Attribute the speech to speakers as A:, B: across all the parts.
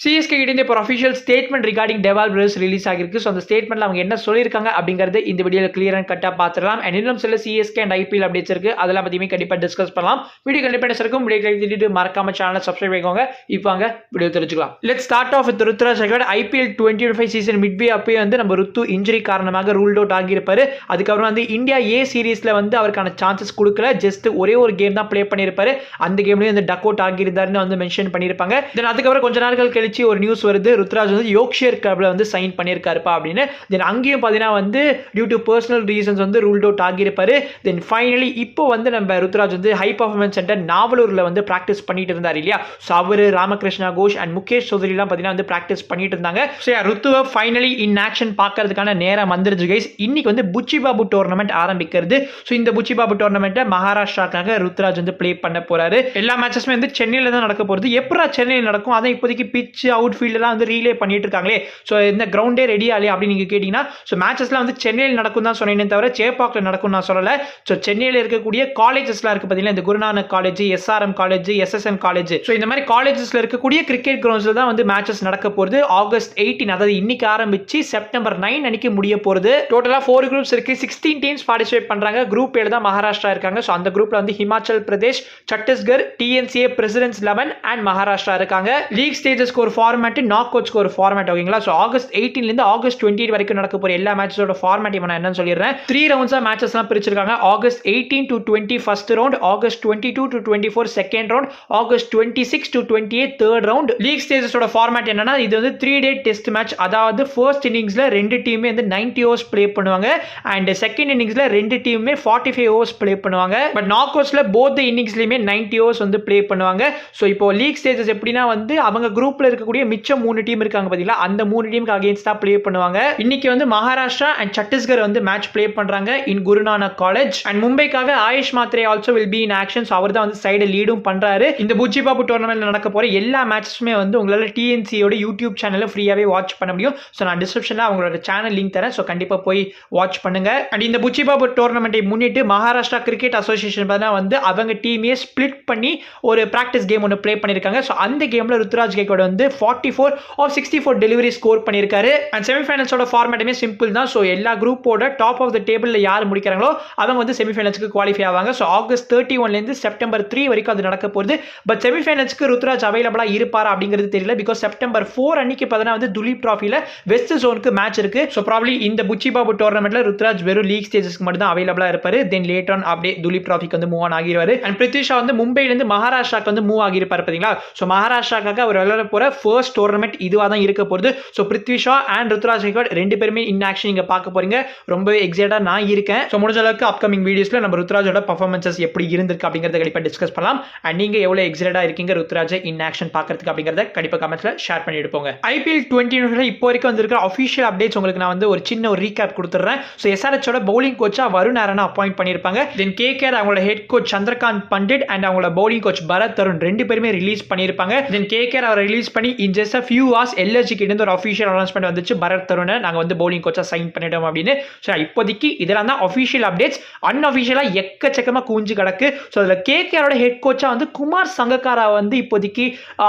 A: CSK கிட்ட இப்போ official statement regarding Dewald brothers release ஆகிருக்கு. ஸோ அந்த ஸ்டேட்மெண்ட்ல அவங்க என்ன சொல்லியிருக்காங்க அப்படிங்கிறது இந்த வீடியோவில் கிளியர் அண்ட் கட்டாக பார்த்துக்கலாம். அண்ட் இன்னும் சில சிஎஸ்கே அண்ட் ஐபிஎல் அப்டேட்ஸ் இருக்கு, அதெல்லாம் பற்றியுமே கண்டிப்பாக டிஸ்கஸ் பண்ணலாம். வீடியோ கண்டிப்பாக இருக்கும். வீடியோ மறக்காம சேனலை சப்ஸ்கிரைப் பண்ணிக்கோங்க. இப்போ வாங்க வீடியோ தெரிஞ்சுக்கலாம். Let's start off with Ruturaj Gaikwad. IPL 2025 season midway அப்பயே வந்து நம்ம ருத்து இன்ஜுரி காரணமாக ரூல்ட் அவுட் ஆகியிருப்பாரு. அதுக்கப்புறம் வந்து இந்தியா ஏ சீரீஸ்ல வந்து அவருக்கான சான்சஸ் கொடுக்கல. ஜஸ்ட் ஒரே ஒரு கேம் தான் ப்ளே பண்ணியிருப்பாரு. அந்த கேம்லயும் வந்து டக் அவுட் ஆகியிருந்தாருன்னு வந்து மென்ஷன் பண்ணியிருப்பாங்க. தென் அதுக்கப்புறம் கொஞ்ச நாட்கள் கழிச்சு ஒரு நியூஸ் வருது, ருத்ராஜ் வந்து யோக்ஷியர் கிளப்ல வந்து சைன் பண்ணியிருக்காருப்பா அப்படின்னு. தென் அங்கேயும் பார்த்தீங்கன்னா வந்து டியூ டு பர்சனல் ரீசன்ஸ் வந்து ரூல்ட் அவுட் ஆகியிருப்பாரு. தென் ஃபைனலி இப்போ வந்து நம்ம ருத்ராஜ் வந்து ஹை பர்ஃபார்மன்ஸ் சென்டர் நாவலூர்ல வந்து பிராக்டிஸ் பண்ணிட்டு இருந்தார் இல்லையா. ஸோ அவரு ராமகிருஷ்ணா கோஷ் அண்ட் முகேஷ் சௌத்ரிலாம் பார்த்தீங்கன்னா வந்து பிராக்டிஸ் பண்ணிட்டு இருந்தாங்க. ஸோ ருத்துவை ஃபைனலி இன் ஆக்ஷன் பார்க்கறதுக்கான நேரம் வந்துருச்சு கைஸ். இன்னைக்கு வந்து புச்சி பாபு டோர்னமெண்ட் ஆரம்பிக்கிறது. ஸோ இந்த புச்சி பாபு டோர்னமெண்ட்டை மகாராஷ்டிராக்காக ருத்ராஜ் வந்து பிளே பண்ண போறாரு. எல்லா மேட்சஸுமே வந்து சென்னையில தான் நடக்க போறது. எப்படா சென்னையில் நடக்கும், அதை இப்போதைக்கு பிச் அவுட் ஃபீல்டெல்லாம் வந்து ரீலே பண்ணிட்டு இருக்காங்களே. ஸோ இந்த கிரவுண்டே ரெடி ஆகலையே அப்படின்னு நீங்கள் கேட்டிங்கன்னா, ஸோ மேட்சஸ்லாம் வந்து சென்னையில் நடக்கும் தான் சொன்னேன் தவிர சேப்பாக்கில் நடக்கும் நான் சொல்லலை. ஸோ சென்னையில் இருக்கக்கூடிய காலேஜஸ்லாம் இருக்குது பார்த்தீங்கன்னா, இந்த Guru Nanak college, SRM college, SSN college, so இந்த மாதிரி காலேஜஸில் இருக்கக்கூடிய கிரிக்கெட் கிரவுண்ட்ஸில் தான் வந்து மேட்சஸ் நடக்க போகிறது. ஆகஸ்ட் 18 அதாவது இன்னைக்கு ஆரம்பிச்சு செப்டம்பர் 9 அன்னைக்கு முடிய போகிறது. டோட்டலாக 4 குரூப்ஸ் இருக்கு. 16 டீம்ஸ் பார்ட்டிசிபேட் பண்ணுறாங்க. குரூப் ஏழு தான் மகாராஷ்டிரா இருக்காங்க. ஸோ அந்த குரூப்ல வந்து Himachal Pradesh, Chhattisgarh, TNCA, president's 11 and Maharashtra இருக்காங்க. லீக் ஸ்டேஜஸ்க்கு ஒரு ஃபார்மேட், நாக் அவுட்ஸ்க்கு ஒரு ஃபார்மேட், ஓகேங்களா. ஸோ ஆகஸ்ட் 18 இருந்து ஆகஸ்ட் 28 வரைக்கும் நடக்க போற எல்லா மேட்சஸோட ஃபார்மேட் நான் என்னன்னு சொல்லிடுறேன். 3 ரவுண்ட்ஸா மேட்சஸ்லாம் பிரிச்சிருக்காங்க. August 18 to 20 first round, August 22 to 24 second round, August 26 to 28 third round. League ஸ்டேஜஸோட ஃபார்மேட் என்னன்னா, இது வந்து 3 டே டெஸ்ட் மேட்ச். அதாவது ஃபர்ஸ்ட் இன்னிங்ஸ்ல ரெண்டு டீமே வந்து 90 ஓவர்ஸ் ப்ளே பண்ணுவாங்க அண்ட் செகண்ட் இன்னிங்ஸ்ல ரெண்டு டீமுமே 45 ஓவர்ஸ் ப்ளே பண்ணுவாங்க. பட் நாக் அவுட்ஸ்ல போத் இன்னிங்ஸ்லயுமே 90 ஓவர்ஸ் வந்து ப்ளே பண்ணுவாங்க. ஸோ இப்போ லீக் ஸ்டேஜஸ் எப்படின்னா வந்து அவங்க குரூப்ல இருக்கக்கூடிய மிச்சம் 3 டீம் இருக்காங்க பாத்தீங்களா, அந்த 3 டீமுக்கு அகைன்ஸ்டா ப்ளே பண்ணுவாங்க. இன்னைக்கு வந்து மகாராஷ்டிரா அண்ட் சத்தீஸ்கர் வந்து மேட்ச் ப்ளே பண்றாங்க இன் Guru Nanak college. And மும்பைக்காக AYUSH Mhatre also will be in action. அவர் தான் வந்து சைடு லீடும் பண்றாரு. இந்த புச்சி பாபு டோர்னமெண்ட்ல நடக்க போற எல்லா மேட்சஸுமே வந்து உங்களால டிஎன்சியோட யூடியூப் சேனல்ல ஃப்ரீயாவே வாட்ச் பண்ண முடியும். ஸோ நான் டிஸ்கிரிப்ஷன்ல அவங்களோட சேனல் லிங்க் தரேன். ஸோ கண்டிப்பா போய் வாட்ச் பண்ணுங்க. அண்ட் இந்த புச்சி பாபு டோர்னமெண்ட்டை முன்னிட்டு மகாராஷ்டிரா கிரிக்கெட் அசோசியேஷன் வந்து அவங்க டீமையே ஸ்பிளிட் பண்ணி ஒரு பிராக்டிஸ் கேம் ஒன்று ப்ளே பண்ணிருக்காங்க. ஸோ அந்த கேம்ல ருத்ராஜ் கேக்வாட் வந்து 44 of 64 டெலிவரி ஸ்கோர் பண்ணியிருக்காரு. அண்ட் செமிஃபைனல்ஸோட ஃபார்மேட்டுமே சிம்பிள் தான். ஸோ எல்லா குரூப்போட டாப் ஆஃப் த டேபிளில் யார் முடிக்கிறாங்களோ அவங்க வந்து செமிஃபைனல்ஸ்க்கு குவாலிஃபை ஆவாங்க. ஸோ ஆகஸ்ட் 31 செப்டம்பர் 3 வரைக்கும் அது நடக்க போகுது. பட் செமிஃபைனல்ஸ்க்கு ருத்ராஜ் அவைலபிளா இருப்பாரா அப்படிங்கிறது தெரியல. பிகாஸ் செப்டம்பர் 4 அன்னைக்கு பார்த்தீங்கன்னா வந்து துலீப் டிராஃபில வெஸ்ட் ஜோனுக்கு மேட்ச் இருக்கு. ஸோ ப்ராப்ளி இந்த புச்சி பாபு டோர்னமெண்ட்ல ருத்ராஜ் வெறும் லீக் ஸ்டேஜஸ்க்கு மட்டும் தான் அவைலபிளா இருப்பாரு. தென் லேட்டர் ஆன் அப்படியே துலீப் டிராஃபிக்கு வந்து மூவ் ஆன் ஆகிடுவாரு. அண்ட் பிரித்விஷா வந்து மும்பைலேருந்து மகாராஷ்டிராக்கு வந்து மூவ் ஆகியிருப்பாரு பார்த்தீங்களா. ஸோ மகாராஷ்டிராக்காக அவர் விளையாட போற ஃபர்ஸ்ட் டோர்னமெண்ட் இதுவாக தான் இருக்க போகுது. ஸோ பிருத்விஷா அண்ட் ருத்ராஜ் கேக்வாட் ரெண்டு பேருமே இன் ஆக்ஷன் நீங்க பார்க்க போறீங்க. ரொம்பவே எக்ஸைட்டா நான் இருக்கேன். ஸோ முடிஞ்ச அளவுக்கு அப்கமிங் வீடியோஸ்ல நம்ம ருத்ராஜோட பர்ஃபார்மன்சஸ் எப்படி இருந்திருக்கு அப்படிங்கறத கண்டிப்பா டிஸ்கஸ் பண்ணலாம். அண்ட் நீங்க எவ்வளவு எக்ஸைட்டா இருக்கீங்க ருத்ராஜை இன் ஆக்ஷன் பார்க்கறதுக்கு அப்படிங்கறத கண்டிப்பா கமெண்ட்ஸ்ல ஷேர் பண்ணிட்டு போங்க. ஐபிஎல் 2020 இப்போ வரைக்கும் வந்திருக்கிற அஃபிஷியல் அப்டேட்ஸ் உங்களுக்கு நான் வந்து ஒரு சின்ன ஒரு ரீகேப் கொடுத்துறேன். ஸோ எஸ்ஆர்எச்சோட பவுலிங் கோச்சா வருண் ஆரனை அப்பாயிண்ட் பண்ணியிருப்பாங்க. தென் கேகேஆர் அவங்களோட head coach Chandrakant Pandit and அவங்களோட பவுலிங் கோச் பரத் தருண் ரெண்டு பேருமே ரிலீஸ் பண்ணியிருப்பாங்க. தென் கேகேஆர் அவர் ரிலீஸ் பண்ணி in just a few hours LSG கிட்ட ஒரு அஃபிஷியல் அனௌன்ஸ்மெண்ட் வந்துச்சு, பரத் தருணை நாங்கள் வந்து பவுலிங் கோச்சா சைன் பண்ணிட்டோம் அப்படின்னு. ஸோ இப்போதைக்கு இதெல்லாம் தான் அஃபிஷியல் அப்டேட்ஸ். அன்அஃபிஷியலாக எக்கச்சக்கமாக கூஞ்சு கிடக்கு. ஸோ அதில் கேகேஆரோட ஹெட் கோச்சா வந்து குமார் சங்கக்காரா வந்து இப்போதைக்கு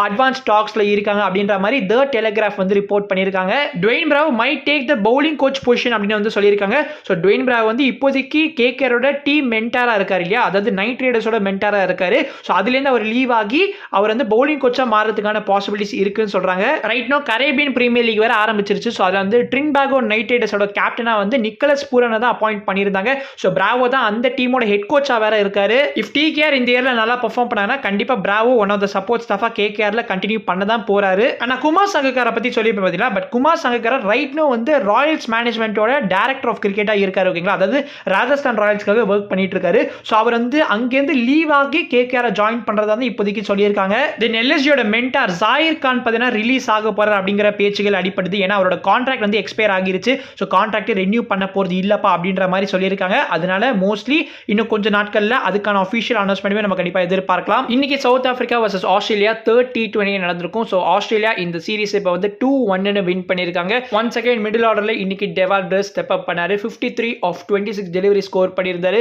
A: அட்வான்ஸ் டாக்ஸ்ல இருக்காங்க அப்படின்ற மாதிரி த டெலிகிராஃப் வந்து ரிப்போர்ட் பண்ணியிருக்காங்க. Dwayne Bravo might take the bowling coach position அப்படின்னு வந்து சொல்லியிருக்காங்க. ஸோ டுவேன் பிராவோ வந்து இப்போதைக்கு கேகேஆரோட டீம் மென்டாரா இருக்காரு இல்லையா, அதாவது நைட் ரைடர்ஸோட மென்டாரா இருக்காரு. ஸோ அதுலேருந்து அவர் லீவ் ஆகி அவர் வந்து பவுலிங் கோச்சா மாறதுக்கான பாசிபிலிட்டிஸ் இருக்குன்னு சொல்றாங்க. Right no Caribbean Premier League வேற ஆரம்பிச்சிருச்சு. ஸோ அதில் வந்து ட்ரின்பாகோ நைட் ரைடர்ஸோட கேப்டனா வந்து நிக்கலஸ் பூரனை தான் அப்பாயிண்ட் பண்ணியிருந்தாங்க. ஸோ பிராவோ தான் அந்த டீமோட ஹெட் கோச்சா வேற இருக்காரு. இஃப் டிகேஆர் இந்த இயர்ல நல்லா பெர்ஃபார்ம் பண்ணாங்கன்னா கண்டிப்பா Bravo one of the support ஸ்டாஃபா கேகேஆர்ல கண்டினியூ பண்ண தான் போறாரு. ஆனா குமார் சங்கக்காரை பத்தி சொல்லி பார்த்தீங்களா, but Kumar Sangakkara right no வந்து ராயல்ஸ் மேனேஜ்மெண்டோட டைரக்டர் ஆஃப் கிரிக்கெட்டா இருக்காரு, ஓகேங்களா. அதாவது ராஜஸ்தான் ராயல்ஸ்க்காக ஒர்க் பண்ணிட்டு இருக்காரு. ஸோ அவர் வந்து அங்கேருந்து லீவ் ஆகி கேகேஆர் ஜாயின் பண்றதா வந்து இப்போதைக்கு சொல்லியிருக்காங்க. தென் எல்எஸ்ஜியோட மென்டார் ஜாயிர் கான் பார்த்தீங்கன்னா ரிலீஸ் ஆக போறார் அப்படிங்கிற பேச்சுகள் அடிப்படுது. ஏன்னா அவரோட கான்ட்ராக்ட் வந்து எக்ஸ்பயர் ஆகிருச்சு. ஸோ கான்ட்ராக்ட் ரெனியூ பண்ண போறது இல்லப்பா அப்படின்ற மாதிரி சொல்லியிருக்காங்க. அதனால மோஸ்ட்லி இன்னும் கொஞ்சம் நாட்கள்ல அதுக்கான அஃபிஷியல் அனௌன்ஸ்மெண்ட் நம்ம கண்டிப்பா எதிர்பார்க்கலாம். இன்னைக்கு south Africa versus Australia third T20 நடந்திருக்கும். ஸோ ஆஸ்திரேலியா இந்த சீரிஸ் இப்போ வந்து 2-1 வின் பண்ணியிருக்காங்க. ஒன்ஸ் அகைன் மிடில் ஆர்டர்ல இன்னைக்கு டெவால் பிரதர்ஸ் ஸ்டெப் அப் பண்ணாரு. 53 of 26 டெலிவரி ஸ்கோர் பண்ணியிருந்தாரு.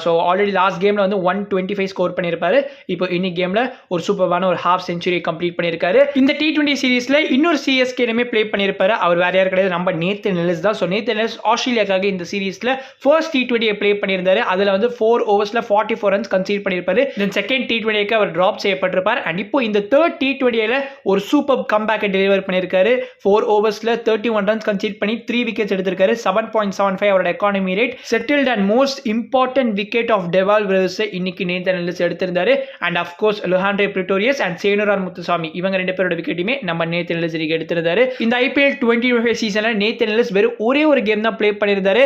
A: ஸோ ஆல்ரெடி லாஸ்ட் கேம்ல வந்து 125 ஸ்கோர் பண்ணியிருப்பாரு. இப்போ இன்னைக்கு கேம்ல ஒரு சூப்பரான ஒரு ஹாஃப் செஞ்சுரி கம்ப்ளீட் பண்ணியிருக்காரு. இந்த T20 சீரிஸ்ல இன்னொரு சிஎஸ்கே நேமே ப்ளே பண்ணியிருப்பாரு. அவர் வேற யாரும் கிடையாது, நம்ம நேத்தன் எல்லிஸ் தான். ஸோ நேத்தன் எல்லிஸ் ஆஸ்திரேலியாக்காக இந்த சீரிஸ்ல ஃபர்ஸ்ட் T20 ப்ளே பண்ணியிருந்தாரு. அதுல வந்து 4 ஓவர்ஸ்ல 44 ரன்ஸ் கன்சீட் பண்ணியிருப்பாரு. தென் செகண்ட் T20க்கு அவர் டிராப் செய்யப்பட்டிருப்பார். அண்ட் இப்போ இந்த தேர்ட் T20ல ஒரு சூப்பர் கம்பேக்கை டெலிவர் பண்ணியிருக்காரு. 4 ஓவர்ஸ்ல 31 ரன்ஸ் கன்சீட் பண்ணி 3 விக்கெட்ஸ் எடுத்திருக்காரு. 7.75 அவரோட economy rate. Settled and most important wicket of Dewald Brevis இன்னைக்கு நேத்தன் எல்லிஸ் எடுத்திருந்தாரு. And of course Lhuandre Pretorius and Senuran Muthusamy இவங்க ரெண்டு பேரோட விக்கெட்டுமே நம்ம நேத்தன் எல்லிஸ் எடுத்திருந்தாரு. இந்த IPL 2025 சீசன்ல நேத்தன் எல்லிஸ் வெறும் ஒரே ஒரு கேம் தான் ப்ளே பண்ணியிருந்தாரு.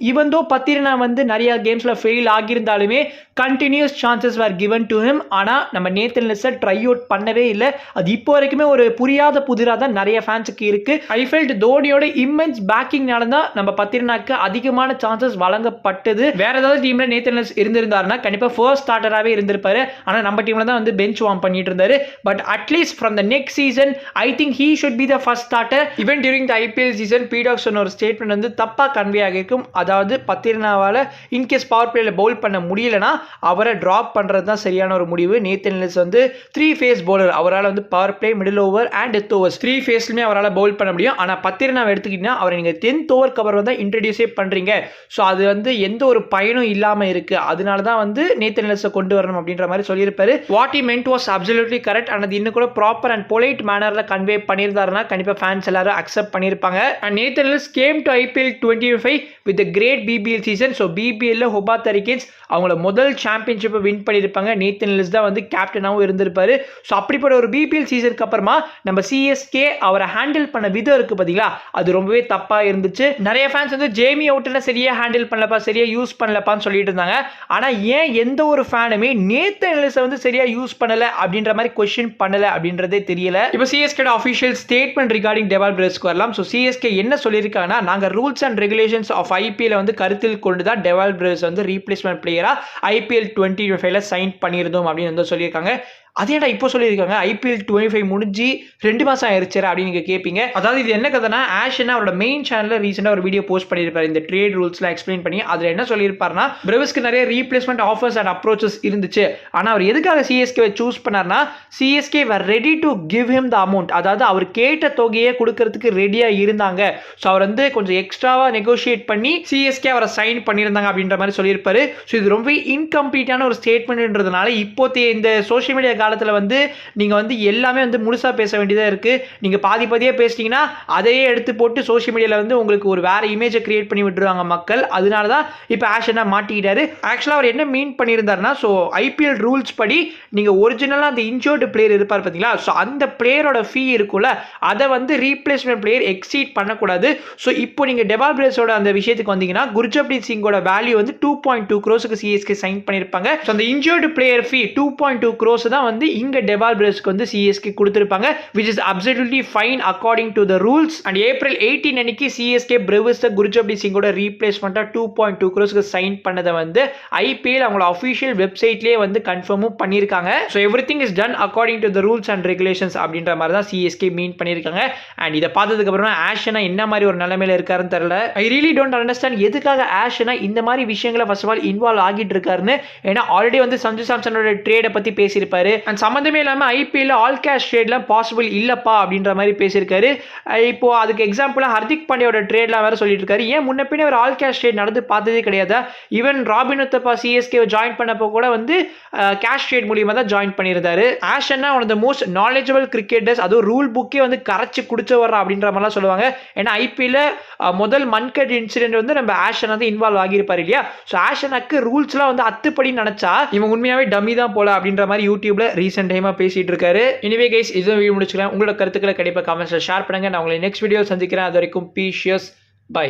A: ஈவன் தோ பத்திரனா வந்து நிறைய கேம்ஸ்ல ஃபெயில் ஆகியிருந்தாலுமே continuous chances were given to him. ஆனா நம்ம நேத்தன் எல்லிஸை ட்ரை அவுட் பண்ணவே இல்லை. அது இப்போ வரைக்குமே ஒரு புரியாத புதிராக தான் நிறைய ஃபேன்ஸுக்கு இருக்கு. ஐ ஃபெல்ட் தோனியோட இம்மென்ஸ் பேக்கிங்னால தான் நம்ம பத்திரனாக்கு அதிகமான சான்சஸ் வழங்கப்பட்டது. வேற ஏதாவது டீம்ல நேத்தன் எல்லிஸ் இருந்திருந்தாருன்னா கண்டிப்பா ஃபர்ஸ்ட் ஸ்டார்டராகவே இருந்திருப்பாரு. ஆனா நம்ம டீம்ல தான் வந்து பெஞ்ச் வார்ம் பண்ணிட்டு இருந்தாரு. But at least from the next season I think he should be the first starter. Even during the IPL season பீடாக் சொன்ன ஒரு ஸ்டேட்மெண்ட் வந்து தப்பா கன்வே ஆகிருக்கும். அதாவது பத்திரனாவால இன்கேஸ் பவர் பிளேல பவுல் பண்ண முடியலனா அவரை டிராப் பண்றது தான் சரியான ஒரு முடிவு. நேத்தன் எல்லிஸ் வந்து 3 ஃபேஸ் பவுலர். அவரால் வந்து power play, middle over and death overs 3 ஃபேஸ்லுமே அவரால் பவுல் பண்ண முடியும். ஆனா பத்திரனாவை எடுத்துக்கிட்டீங்கன்னா அவரை நீங்க 10th ஓவர் கவர் வந்து இன்ட்ரடியூஸே பண்றீங்க. ஸோ அது வந்து எந்த ஒரு பயனும் இல்லாம இருக்கு. அதனால தான் வந்து நேத்தன் எல்லிஸை கொண்டு வரணும் அப்படின்ற மாதிரி சொல்லியிருப்பாரு. What he meant was absolutely correct. And அது இன்னும் கூட ப்ராப்பர் அண்ட் பொலைட் மேனர்ல கன்வே பண்ணியிருந்தாருன்னா கண்டிப்பா ஃபேன்ஸ் எல்லாரும் அக்செப்ட் பண்ணியிருப்பாங்க. And Nathan Ellis came to IPL 25 with great BBL season. So BBL Hobart Hurricanes அவங்கள முதல் சாம்பியன்ஷிப்பை வின் பண்ணியிருப்பாங்க. நேத்தன் எல்லிஸ் தான் வந்து கேப்டனாகவும் இருந்திருப்பாரு. ஸோ அப்படிப்பட்ட ஒரு BBL சீசனுக்கு அப்புறமா நம்ம CSK அவரை ஹேண்டில் பண்ண விதம் இருக்கு பார்த்தீங்களா, அது ரொம்பவே தப்பா இருந்துச்சு. நிறைய ஃபேன்ஸ் வந்து ஜேமி அவுட்ல சரியா ஹேண்டில் பண்ணலப்பா, சரியா யூஸ் பண்ணலப்பான்னு சொல்லிட்டு இருந்தாங்க. ஆனா ஏன் எந்த ஒரு ஃபேனுமே நேத்தன் எல்லிஸை வந்து சரியா யூஸ் பண்ணல அப்படின்ற மாதிரி கொஸ்டின் பண்ணல அப்படின்றதே தெரியல. இப்போ CSK official statement regarding Dewald பிரதர்ஸ்க்கு வரலாம். ஸோ CSK என்ன சொல்லியிருக்காங்கன்னா, நாங்க rules and regulations of IPL வந்து கருத்தில் கொண்டு தான் டெவால் பிரதர்ஸ் வந்து ரீப்ளேஸ்மெண்ட் பிளேயரா IPL 2025 சைன் பண்ணியிருந்தோம் அப்படின்னு வந்து சொல்லியிருக்காங்க. அதேடா இப்போ சொல்லியிருக்காங்க IPL 25 முடிஞ்சு 2 மாசம் ஆயிருச்சு அப்படின்னு நீங்க கேட்பீங்க. அதாவது இது என்ன கதைனா, ஆஷன் அவரோட மெயின் சேனல்ல ரீசெண்டா ஒரு வீடியோ போஸ்ட் பண்ணியிருப்பாரு இந்த ட்ரேட் ரூல்ஸ்லாம் எக்ஸ்பிளைன் பண்ணி. அதுல என்ன சொல்லியிருப்பாருன்னா, பிரவிஸ்க்கு நிறைய ரீப்ளேஸ்மெண்ட் ஆஃபர்ஸ் அண்ட் அப்ரோச்சஸ் இருந்துச்சு. ஆனா அவர் எதுக்காக CSK சூஸ் பண்ணார்னா, CSK were ready to give him the amount. அதாவது அவர் கேட்ட தொகையை கொடுக்கறதுக்கு ரெடியா இருந்தாங்க. ஸோ அவர் வந்து கொஞ்சம் எக்ஸ்ட்ராவா நெகோஷியேட் பண்ணி CSK அவரை சைன் பண்ணியிருந்தாங்க அப்படின்ற மாதிரி சொல்லியிருப்பாரு. ஸோ இது ரொம்ப இன்கம்ப்ளீட்டான ஒரு ஸ்டேட்மெண்ட்ன்றதுனால இப்போதைய இந்த சோஷியல் மீடியா காலத்தில் வந்து நீங்க வந்து எல்லாமே வந்து முழுசா பேச வேண்டியதா இருக்கு. நீங்க பாதி பாதியா பேசிட்டீங்கன்னா அதையே எடுத்து போட்டு சோஷியல் மீடியால வந்து உங்களுக்கு ஒரு வேற இமேஜை கிரியேட் பண்ணி விட்டுருவாங்க மக்கள். அதனால தான் இப்போ ஆஷனா மாட்டிக்கிட்டாரு. ஆக்சுவலா அவர் என்ன மீன் பண்ணியிருந்தாருன்னா, ஸோ IPL ரூல்ஸ் படி நீங்க ஒரிஜினலா அந்த இன்ஜோர்டு பிளேயர் இருப்பார் பார்த்தீங்களா, ஸோ அந்த பிளேயரோட ஃபீ இருக்குல்ல, அதை வந்து ரீப்ளேஸ்மெண்ட் பிளேயர் எக்ஸீட் பண்ணக்கூடாது. ஸோ இப்போ நீங்க டெவால் பிரதர்ஸோட அந்த விஷயத்துக்கு வந்தீங்கன்னா, குர்ஜப்ரீத் சிங்கோட வேல்யூ வந்து 2.2 crores CSK சைன் பண்ணியிருப்பாங்க. ஸோ அந்த இன்ஜோர்டு பிளேயர் ஃபீ 2.2 crores தான் வந்து இங்க டெவால் பிரதர்ஸ்க்கு வந்து CSK கொடுத்திருப்பாங்க, which is absolutely fine according to the rules. and April 18 அன்னைக்கு CSK Brevis Gurjapneet சிங்கோட ரீப்ளேஸ்மெண்டா 2.2 crores sign பண்ணதை வந்து IPL அவங்களோட அஃபிஷியல் வெப்சைட்லயே வந்து கன்ஃபார்மும் பண்ணியிருக்காங்க. So everything is done according to the rules and regulations அப்படின்ற மாதிரி தான் CSK மீன் பண்ணியிருக்காங்க. அண்ட் இதை பார்த்ததுக்கு அப்புறமா ஆஷனா என்ன மாதிரி ஒரு நிலைமையில இருக்காருன்னு தெரியல. ஐ ரியலி டோன்ட் அண்டர்ஸ்டாண்ட் எதுக்காக ஆஷனா இந்த மாதிரி விஷயங்களை ஃபர்ஸ்ட் ஆஃப் ஆல் இன்வால்வ் ஆகிட்டு இருக்காருன்னு. ஏன்னா ஆல்ரெடி வந்து சஞ்சு சாம்சனோட ட்ரேடை பத்தி பேசியிருப்பாரு. அண்ட் சம்மந்தமே இல்லாமல் IPL ஆல் கேஷ் ட்ரேட்லாம் பாசிபிள் இல்லப்பா அப்படின்ற மாதிரி பேசியிருக்காரு. இப்போ அதுக்கு எக்ஸாம்பிளா ஹர்திக் பாண்டியோட ட்ரேட்லாம் வேற சொல்லிட்டு இருக்காரு. ஏன் முன்ன பின்ன ஒரு ஆல் கேஷ் ட்ரேட் நடந்து பார்த்ததே கிடையாது. Even Robin Uthappa CSK join பண்ணப்போ கூட வந்து கேஷ் ட்ரேட் மூலியமா தான் ஜாயின் பண்ணியிருந்தாரு. ஆஷன்னா one of the most knowledgeable cricketers, அதுவும் ரூல் புக்கே வந்து கரைச்சி குடிச்ச வர்ற அப்படின்ற மாதிரிலாம் சொல்லுவாங்க. ஏன்னா IPL முதல் மன்கட் இன்சிடென்ட் வந்து நம்ம ஆஷன் வந்து இன்வால்வ் ஆகியிருப்பாரு இல்லையா. ஸோ ஆஷனுக்கு ரூல்ஸ்லாம் வந்து அத்துப்படி நினைச்சா இவன் உண்மையாவே டம்மி தான் போல அப்படின்ற மாதிரி யூடியூப்ல ரீசெண்ட் டைமா பேசிட்டு இருக்காரு. எனிவே கைஸ், இதுவும் வீடியோ முடிச்சுக்கலாம். உங்களோட கருத்துக்களை கண்டிப்பாக கமெண்ட்ஸ்ல ஷேர் பண்ணுங்க. நான் உங்களை நெக்ஸ்ட் வீடியோ சந்திக்கிறேன். அது வரைக்கும் பீஷியஸ் பை.